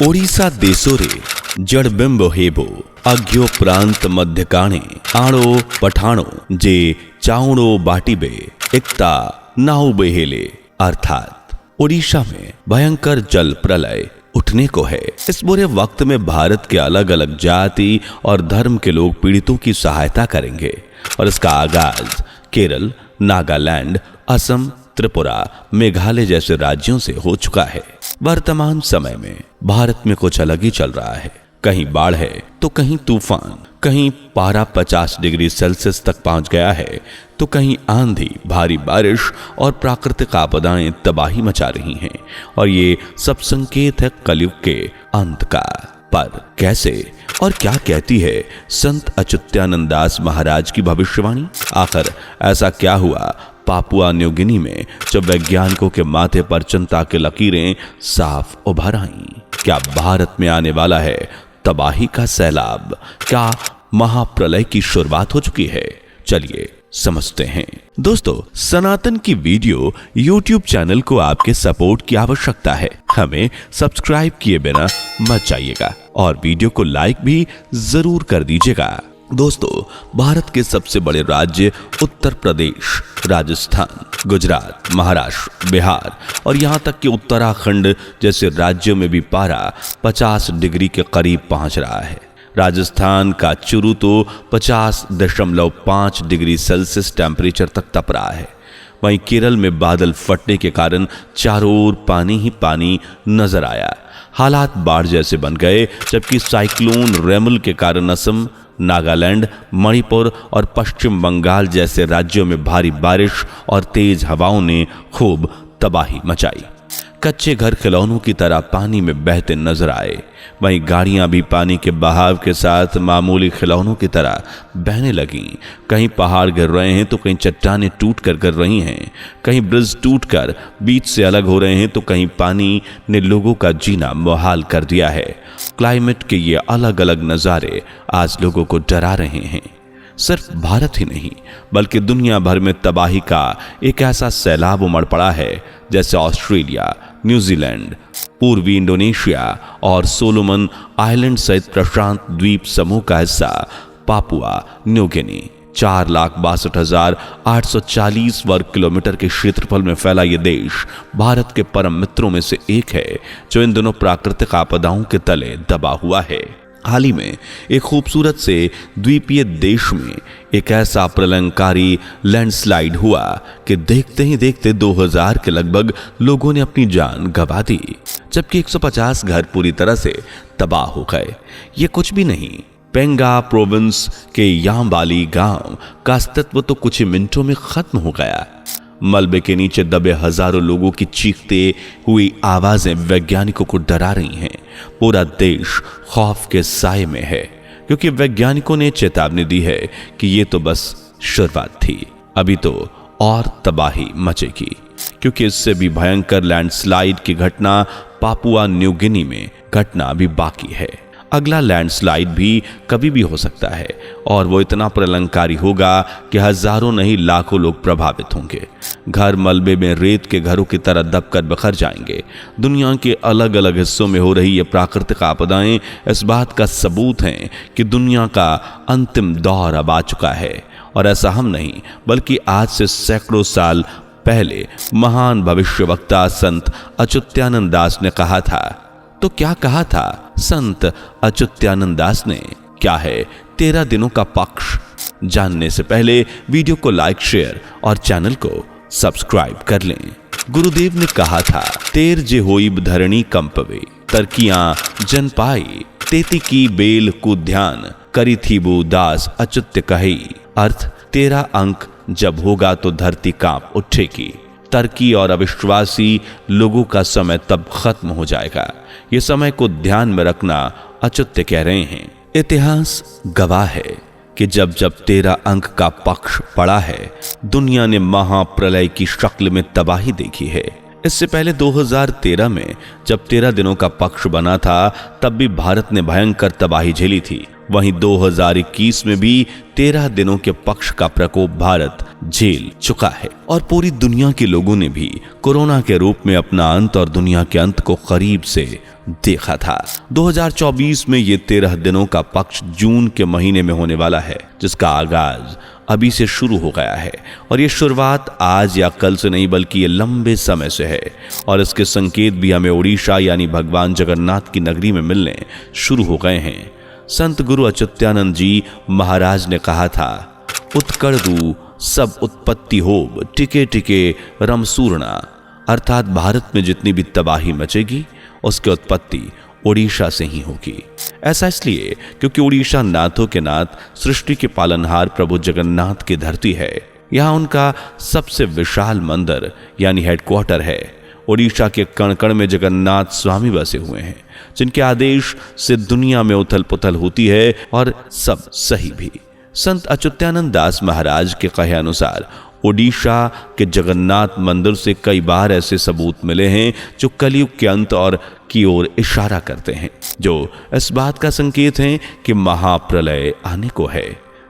ओडिशा देशोरे जड़बिंब हेबो अज्ञो प्रांत मध्यकाणे आणो पठाणो जे चाउणो बाटिबे एकता नाउ बेहेले। अर्थात ओडिशा में भयंकर जल प्रलय उठने को है। इस बुरे वक्त में भारत के अलग अलग जाति और धर्म के लोग पीड़ितों की सहायता करेंगे और इसका आगाज केरल, नागालैंड, असम, त्रिपुरा, मेघालय जैसे राज्यों से हो चुका है। वर्तमान समय में भारत में कुछ अलग ही चल रहा है। कहीं बाढ़ है तो कहीं तूफान, कहीं पारा 50 डिग्री सेल्सियस तक पहुंच गया है तो कहीं आंधी, भारी बारिश और प्राकृतिक आपदाएं तबाही मचा रही हैं। और ये सब संकेत है कलयुग के अंत का। पर कैसे और क्या कहती है संत अच्युतानंद दास महाराज की भविष्यवाणी? आखिर ऐसा क्या हुआ पापुआ न्यू गिनी में जब वैज्ञानिकों के माथे पर चिंता की लकीरें साफ उभर आईं? क्या भारत में आने वाला है तबाही का सैलाब? क्या महाप्रलय की शुरुआत हो चुकी है? चलिए समझते हैं। दोस्तों, सनातन की वीडियो YouTube चैनल को आपके सपोर्ट की आवश्यकता है। हमें सब्सक्राइब किए बिना मत जाइएगा और वीडियो को लाइक भी जरूर कर दीजिएगा। दोस्तों, भारत के सबसे बड़े राज्य उत्तर प्रदेश, राजस्थान, गुजरात, महाराष्ट्र, बिहार और यहाँ तक कि उत्तराखंड जैसे राज्यों में भी पारा 50 डिग्री के करीब पहुंच रहा है। राजस्थान का चुरू तो 50.5 डिग्री सेल्सियस टेम्परेचर तक तप रहा है। वहीं केरल में बादल फटने के कारण चारों ओर पानी ही पानी नजर आया। हालात बाढ़ जैसे बन गए, जबकि साइक्लोन रेमल के कारण असम, नागालैंड, मणिपुर और पश्चिम बंगाल जैसे राज्यों में भारी बारिश और तेज हवाओं ने खूब तबाही मचाई। कच्चे घर खिलौनों की तरह पानी में बहते नजर आए। वहीं गाड़ियां भी पानी के बहाव के साथ मामूली खिलौनों की तरह बहने लगीं। कहीं पहाड़ गिर रहे हैं तो कहीं चट्टानें टूट कर गिर रही हैं। कहीं ब्रिज टूटकर बीच से अलग हो रहे हैं तो कहीं पानी ने लोगों का जीना मुहाल कर दिया है। क्लाइमेट के ये अलग अलग नज़ारे आज लोगों को डरा रहे हैं। सिर्फ भारत ही नहीं बल्कि दुनिया भर में तबाही का एक ऐसा सैलाब उमड़ पड़ा है जैसे ऑस्ट्रेलिया, न्यूजीलैंड, पूर्वी इंडोनेशिया और सोलोमन आइलैंड सहित प्रशांत द्वीप समूह का हिस्सा पापुआ न्यू गिनी 4,62,840 वर्ग किलोमीटर के क्षेत्रफल में फैला ये देश भारत के परम मित्रों में से एक है जो इन दोनों प्राकृतिक आपदाओं के तले दबा हुआ है। हाल ही में एक खूबसूरत से द्वीपीय देश में एक ऐसा प्रलयंकारी लैंडस्लाइड हुआ कि देखते ही देखते 2000 के लगभग लोगों ने अपनी जान गंवा दी, जबकि 150 घर पूरी तरह से तबाह हो गए। ये कुछ भी नहीं, पेंगा प्रोविंस के याम्बाली गांव का अस्तित्व तो कुछ ही मिनटों में खत्म हो गया। मलबे के नीचे दबे हजारों लोगों की चीखते हुई आवाजें वैज्ञानिकों को डरा रही हैं। पूरा देश खौफ के साए में है क्योंकि वैज्ञानिकों ने चेतावनी दी है कि ये तो बस शुरुआत थी, अभी तो और तबाही मचेगी, क्योंकि इससे भी भयंकर लैंडस्लाइड की घटना पापुआ न्यू गिनी में घटना अभी बाकी है। अगला लैंडस्लाइड भी कभी भी हो सकता है और वो इतना प्रलयंकारी होगा कि हजारों नहीं लाखों लोग प्रभावित होंगे। घर मलबे में रेत के घरों की तरह दबकर बिखर जाएंगे। दुनिया के अलग अलग हिस्सों में हो रही ये प्राकृतिक आपदाएं इस बात का सबूत हैं कि दुनिया का अंतिम दौर अब आ चुका है। और ऐसा हम नहीं बल्कि आज से सैकड़ों साल पहले महान भविष्यवक्ता संत अच्युतानंद दास ने कहा था। तो क्या कहा था संत अच्युतानंद दास ने? क्या है 13 दिनों का पक्ष? जानने से पहले वीडियो को लाइक, शेयर और चैनल को सब्सक्राइब कर लें। गुरुदेव ने कहा था, तेर जे होइब धरणी कंपवे, तरकियां जन पाई, तेती की बेल को ध्यान, करी थी वो दास अच्युत कही। अर्थ, 13 अंक जब होगा तो धरती कांप उठेगी। तरकी और अविश्वासी लोगों का समय तब खत्म हो जाएगा। ये समय को ध्यान में रखना अच्युत कह रहे हैं। इतिहास गवाह है कि जब जब 13 अंक का पक्ष पड़ा है, दुनिया ने महाप्रलय की शक्ल में तबाही देखी है। इससे पहले 2013 में जब 13 दिनों का पक्ष बना था, तब भी भारत ने भयंकर तबाही झेली थी। वहीं 2021 में भी 13 दिनों के पक्ष का प्रकोप भारत झेल चुका है और पूरी दुनिया के लोगों ने भी कोरोना के रूप में अपना अंत और दुनिया के अंत को करीब से देखा था। 2024 में ये 13 दिनों का पक्ष जून के महीने में होने वाला है, जिसका आगाज अभी से शुरू हो गया है। और ये शुरुआत आज या कल से नहीं बल्कि ये लंबे समय से है। और इसके संकेत भी हमें उड़ीसा यानी भगवान जगन्नाथ की नगरी में मिलने शुरू हो गए हैं। संत गुरु अच्युतानंद जी महाराज ने कहा था, उत्कड़रू सब उत्पत्ति होब टिके टिके रमसूर्णा, अर्थात भारत में जितनी भी तबाही मचेगी उसकी उत्पत्ति उड़ीसा से ही होगी। ऐसा इसलिए क्योंकि उड़ीसा नाथों के नाथ, सृष्टि के पालनहार प्रभु जगन्नाथ की धरती है। यहाँ उनका सबसे विशाल मंदिर यानी हेडक्वार्टर है। उड़ीसा के कण कण में जगन्नाथ स्वामी बसे हुए हैं, जिनके आदेश से दुनिया में उथल पुथल होती है और सब सही भी। संत अच्युतानंद दास महाराज के कहे अनुसार ओडिशा के जगन्नाथ मंदिर से कई बार ऐसे सबूत मिले हैं जो कलयुग के अंत और की ओर इशारा करते हैं, जो इस बात का संकेत है कि महाप्रलय आने को है।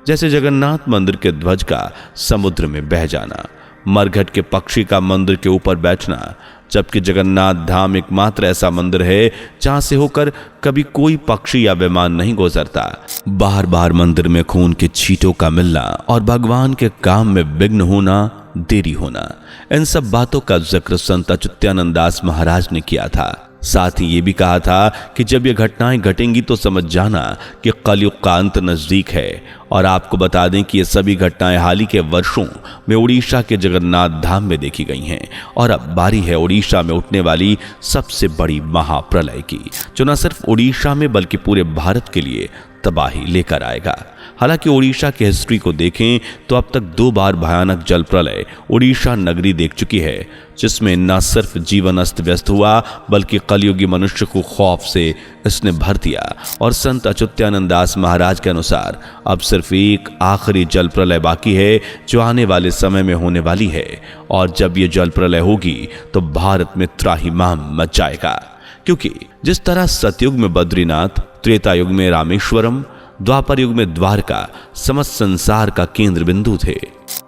जैसे जगन्नाथ मंदिर के ध्वज का समुद्र में बह जाना, मरघट के पक्षी का मंदिर के ऊपर बैठना, जबकि जगन्नाथ धाम एकमात्र ऐसा मंदिर है जहां से होकर कभी कोई पक्षी या विमान नहीं गुजरता। बार बार मंदिर में खून के छींटों का मिलना और भगवान के काम में विघ्न होना, देरी होना, इन सब बातों का जिक्र संत अच्युतानंद दास महाराज ने किया था। साथ ही ये भी कहा था कि जब ये घटनाएं घटेंगी तो समझ जाना कि कलयुग का अंत नजदीक है। और आपको बता दें कि ये सभी घटनाएं हाल ही के वर्षों में उड़ीसा के जगन्नाथ धाम में देखी गई हैं। और अब बारी है उड़ीसा में उठने वाली सबसे बड़ी महाप्रलय की, जो न सिर्फ उड़ीसा में बल्कि पूरे भारत के लिए तबाही लेकर आएगा। हालांकि उड़ीसा की हिस्ट्री को देखें तो अब तक 2 बार भयानक जल प्रलय उड़ीसा नगरी देख चुकी है, जिसमें न सिर्फ जीवन अस्त व्यस्त हुआ बल्कि कलयुगी मनुष्य को खौफ से इसने भर दिया। और संत अच्युतानंद दास महाराज के अनुसार अब सिर्फ एक आखिरी जल प्रलय बाकी है, जो आने वाले समय में होने वाली है। और जब ये जल प्रलय होगी तो भारत में त्राहिमाम मच जाएगा, क्योंकि जिस तरह सतयुग में बद्रीनाथ, त्रेता युग में रामेश्वरम, द्वापर युग में द्वारका समस्त संसार का केंद्र बिंदु थे,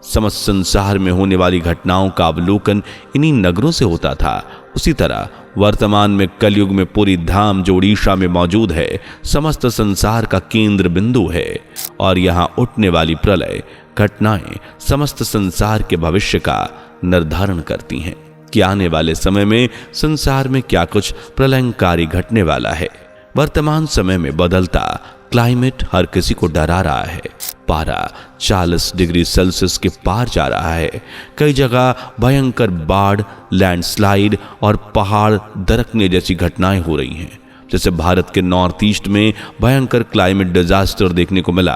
समस्त संसार में होने वाली घटनाओं का अवलोकन इन्हीं नगरों से होता था, उसी तरह वर्तमान में कलयुग में पूरी धाम जो उड़ीसा में मौजूद है समस्त संसार का केंद्र बिंदु है। और यहाँ उठने वाली प्रलय घटनाएं समस्त संसार के भविष्य का निर्धारण करती हैं कि आने वाले समय में संसार में क्या कुछ प्रलयंकारी घटने वाला है। वर्तमान समय में बदलता क्लाइमेट हर किसी को डरा रहा है। पारा 40 डिग्री सेल्सियस के पार जा रहा है। कई जगह भयंकर बाढ़, लैंडस्लाइड और पहाड़ दरकने जैसी घटनाएं हो रही हैं। जैसे भारत के नॉर्थ ईस्ट में भयंकर क्लाइमेट डिजास्टर देखने को मिला,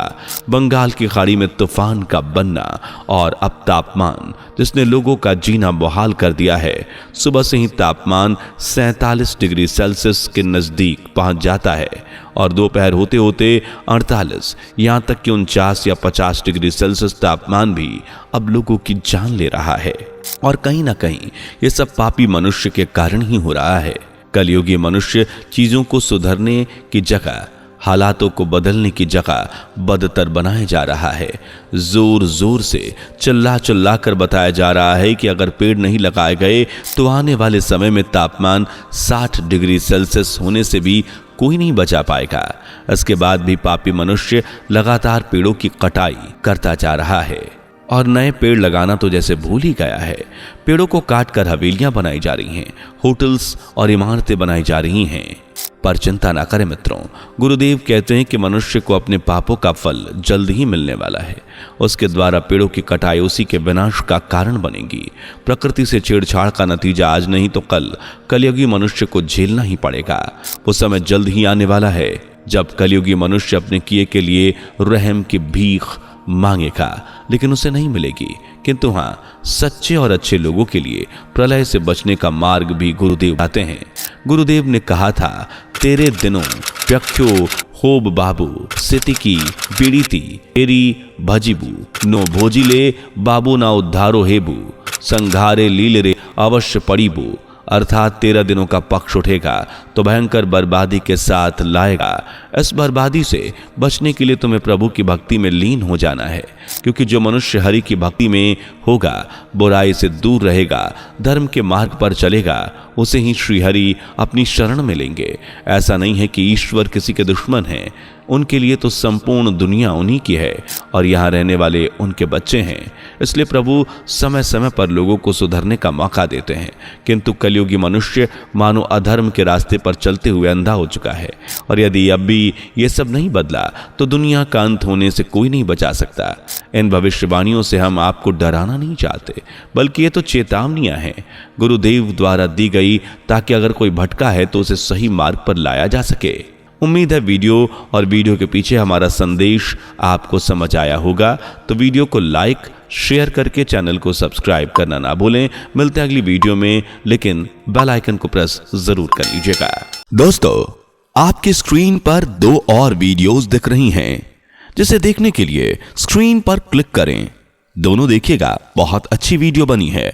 बंगाल की खाड़ी में तूफान का बनना और अब तापमान जिसने लोगों का जीना मुहाल कर दिया है। सुबह से ही तापमान 47 डिग्री सेल्सियस के नजदीक पहुंच जाता है और दोपहर होते होते 48, यहां तक कि 49 या 50 डिग्री सेल्सियस तापमान भी अब लोगों की जान ले रहा है। और कहीं ना कहीं ये सब पापी मनुष्य के कारण ही हो रहा है। कलयुगी मनुष्य चीजों को सुधरने की जगह, हालातों को बदलने की जगह बदतर बनाए जा रहा है। जोर जोर से चिल्ला चिल्ला कर बताया जा रहा है कि अगर पेड़ नहीं लगाए गए तो आने वाले समय में तापमान 60 डिग्री सेल्सियस होने से भी कोई नहीं बचा पाएगा। इसके बाद भी पापी मनुष्य लगातार पेड़ों की कटाई करता जा रहा है और नए पेड़ लगाना तो जैसे भूल ही गया है। पेड़ों को काटकर हवेलियां बनाई जा रही हैं, होटल्स और इमारतें बनाई जा रही हैं। पर चिंता ना करें मित्रों, गुरुदेव कहते हैं कि मनुष्य को अपने पापों का फल जल्द ही मिलने वाला है। उसके द्वारा पेड़ों की कटाई उसी के विनाश का कारण बनेगी। प्रकृति से छेड़छाड़ का नतीजा आज नहीं तो कल कलयुगी मनुष्य को झेलना ही पड़ेगा। वो समय जल्द ही आने वाला है जब कलयुगी मनुष्य अपने किए के लिए रहम की भीख मांगेगा, लेकिन उसे नहीं मिलेगी। किंतु हाँ, सच्चे और अच्छे लोगों के लिए प्रलय से बचने का मार्ग भी गुरुदेव बताते हैं। गुरुदेव ने कहा था, तेरे दिनों प्यख्यो होब बाबू सितिकी बीड़ीती तेरी भजीबू नो भोजिले बाबू ना उद्धारो हेबू संघारे लील रे अवश्य पड़ीबू। अर्थात 13 दिनों का पक्ष उठेगा तो भयंकर बर्बादी के साथ लाएगा। इस बर्बादी से बचने के लिए तुम्हें प्रभु की भक्ति में लीन हो जाना है, क्योंकि जो मनुष्य हरि की भक्ति में होगा, बुराई से दूर रहेगा, धर्म के मार्ग पर चलेगा, उसे ही श्रीहरि अपनी शरण में लेंगे। ऐसा नहीं है कि ईश्वर किसी के दुश्मन हैं, उनके लिए तो संपूर्ण दुनिया उन्हीं की है और यहाँ रहने वाले उनके बच्चे हैं। इसलिए प्रभु समय समय पर लोगों को सुधरने का मौका देते हैं, किंतु कलयुगी मनुष्य मानो अधर्म के रास्ते पर चलते हुए अंधा हो चुका है, और यदि अब भी ये सब नहीं बदला तो दुनिया का अंत होने से कोई नहीं बचा सकता। इन भविष्यवाणियों से हम आपको डराना नहीं चाहते, बल्कि ये तो चेतावनियां हैं गुरुदेव द्वारा दी गई, ताकि अगर कोई भटका है तो उसे सही मार्ग पर लाया जा सके। उम्मीद है वीडियो और वीडियो के पीछे हमारा संदेश आपको समझ आया होगा। तो वीडियो को लाइक शेयर करके चैनल को सब्सक्राइब करना ना भूलें। मिलते हैं अगली वीडियो में, लेकिन बेल आइकन को प्रेस जरूर कर लीजिएगा। दोस्तों, आपकी स्क्रीन पर 2 और वीडियोस दिख रही हैं, जिसे देखने के लिए स्क्रीन पर क्लिक करें। दोनों देखिएगा, बहुत अच्छी वीडियो बनी है।